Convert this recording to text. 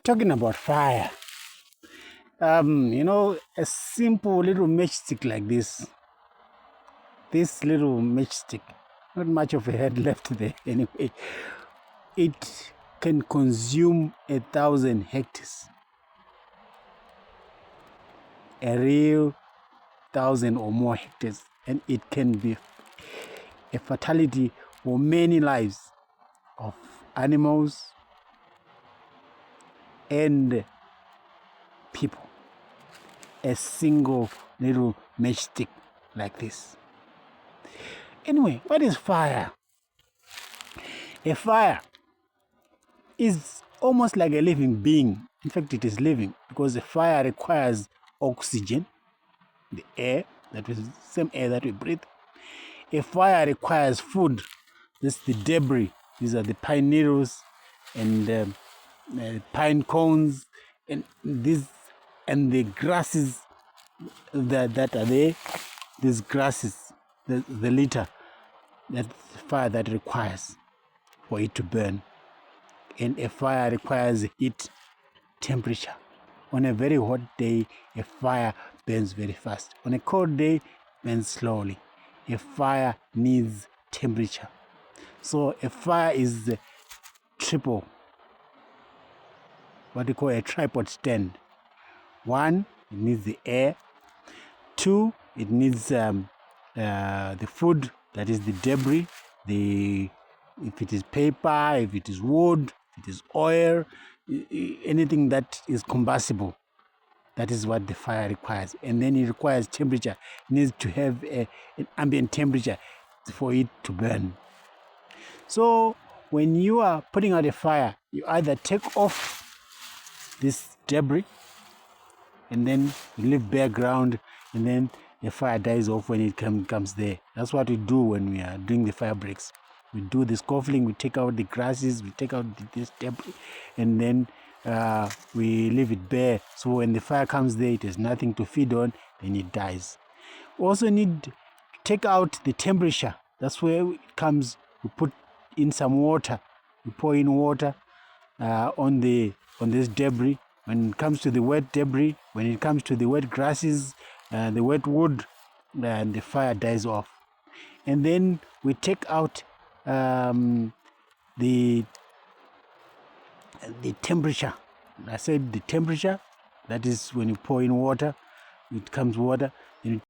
Talking about fire, a simple little matchstick like this little matchstick, not much of a head left there anyway, it can consume 1,000 hectares, a real 1,000 or more hectares, and it can be a fatality for many lives of animals and people. A single little matchstick like this. Anyway, what is fire? A fire is almost like a living being. In fact, it is living because a fire requires oxygen, the air, that is the same air that we breathe. A fire requires food. This is the debris. These are the pine needles and pine cones and the grasses that are there. These grasses, the litter, that fire that requires for it to burn. And a fire requires heat, temperature. On a very hot day, a fire burns very fast. On a cold day, burns slowly. A fire needs temperature. So a fire is triple, what we call a tripod stand. One, it needs the air. Two, it needs the food, that is the debris, if it is paper, if it is wood, if it is oil, anything that is combustible. That is what the fire requires. And then it requires temperature. It needs to have an ambient temperature for it to burn. So when you are putting out a fire, you either take off this debris and then you leave bare ground, and then the fire dies off when it comes there. That's what we do when we are doing the fire breaks. We do the scuffling, we take out the grasses, we take out this debris, and then we leave it bare. So when the fire comes there, it has nothing to feed on, then it dies. We also need to take out the temperature. That's where it comes. We put in some water. We pour in water on this debris. When it comes to the wet debris, when it comes to the wet grasses, the wet wood, and the fire dies off. And then we take out the temperature. I said the temperature, that is when you pour in water, it comes water, and